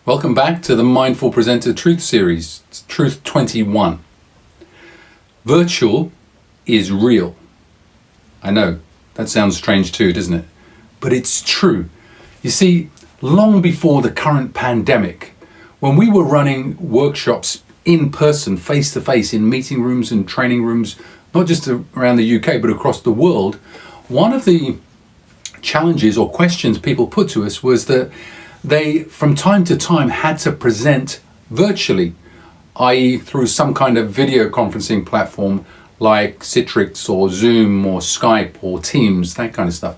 Welcome back to the Mindful Presenter Truth Series, Truth 21. Virtual is real. I know, that sounds strange too, doesn't it? But it's true. You see, long before the current pandemic, when we were running workshops in person, face to face, in meeting rooms and training rooms, not just around the UK, but across the world, one of the challenges or questions people put to us was that they, from time to time, had to present virtually, i.e. through some kind of video conferencing platform like Citrix or Zoom or Skype or Teams, that kind of stuff.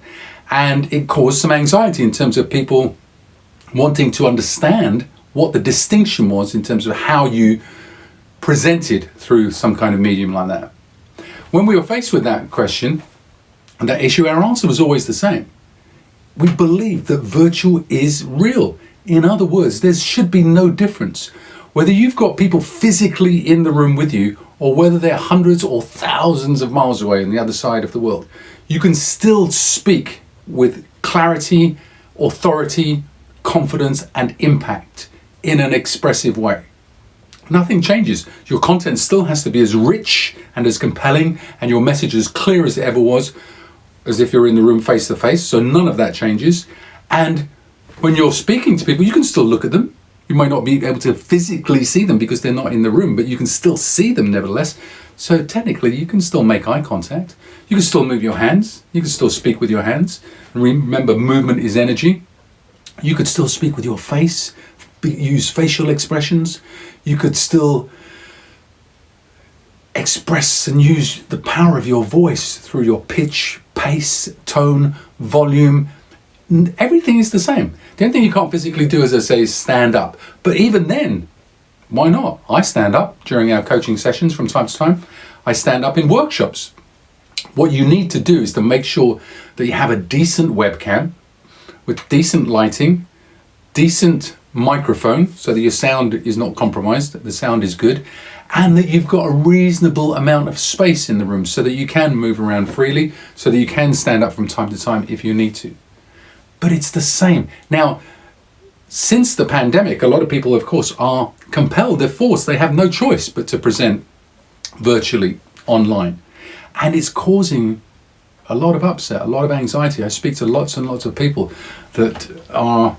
And it caused some anxiety in terms of people wanting to understand what the distinction was in terms of how you presented through some kind of medium like that. When we were faced with that question and that issue, our answer was always the same. We believe that virtual is real. In other words, there should be no difference. Whether you've got people physically in the room with you or whether they're hundreds or thousands of miles away on the other side of the world, you can still speak with clarity, authority, confidence, and impact in an expressive way. Nothing changes. Your content still has to be as rich and as compelling and your message as clear as it ever was, as if you're in the room face to face, so none of that changes. And when you're speaking to people, you can still look at them. You might not be able to physically see them because they're not in the room, but you can still see them nevertheless. So technically, you can still make eye contact. You can still move your hands. You can still speak with your hands. And remember, movement is energy. You could still speak with your face, use facial expressions. You could still express and use the power of your voice through your pitch, pace, tone, volume. Everything is the same. The only thing you can't physically do, as I say, is stand up. But even then, why not? I stand up during our coaching sessions from time to time. I stand up in workshops. What you need to do is to make sure that you have a decent webcam with decent lighting, decent microphone so that your sound is not compromised, that the sound is good, and that you've got a reasonable amount of space in the room so that you can move around freely, so that you can stand up from time to time if you need to. But it's the same. Now, since the pandemic, a lot of people, of course, are compelled, they're forced, they have no choice but to present virtually online. And it's causing a lot of upset, a lot of anxiety. I speak to lots and lots of people that are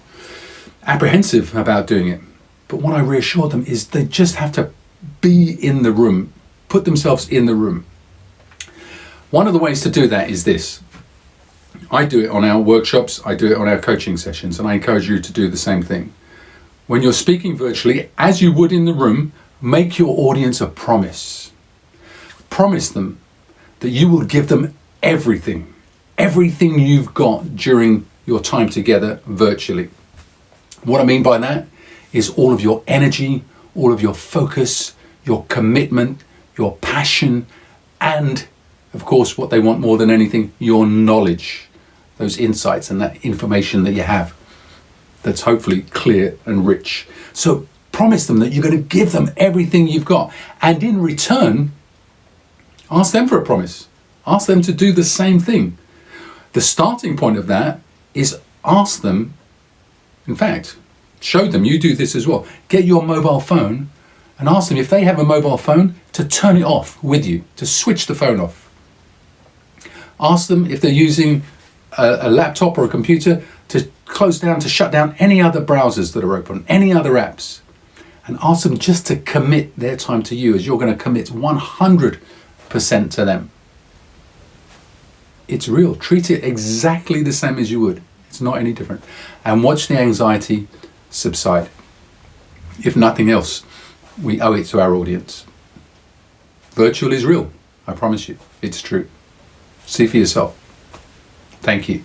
apprehensive about doing it. But what I reassure them is they just have to be in the room, put themselves in the room. One of the ways to do that is this. I do it on our workshops, I do it on our coaching sessions, and I encourage you to do the same thing. When you're speaking virtually, as you would in the room, make your audience a promise. Promise them that you will give them everything you've got during your time together virtually. What I mean by that is all of your energy, all of your focus, your commitment, your passion, and of course what they want more than anything, your knowledge, those insights and that information that you have that's hopefully clear and rich. So promise them that you're going to give them everything you've got, and in return, ask them for a promise. Ask them to do the same thing. The starting point of that is ask them, in fact, show them you do this as well. Get your mobile phone and ask them if they have a mobile phone to turn it off with you, to switch the phone off. Ask them if they're using a laptop or a computer to close down, to shut down any other browsers that are open, any other apps. And ask them just to commit their time to you as you're going to commit 100% to them. It's real. Treat it exactly the same as you would. It's not any different. And watch the anxiety subside. If nothing else, we owe it to our audience. Virtual is real. I promise you. It's true. See for yourself. Thank you.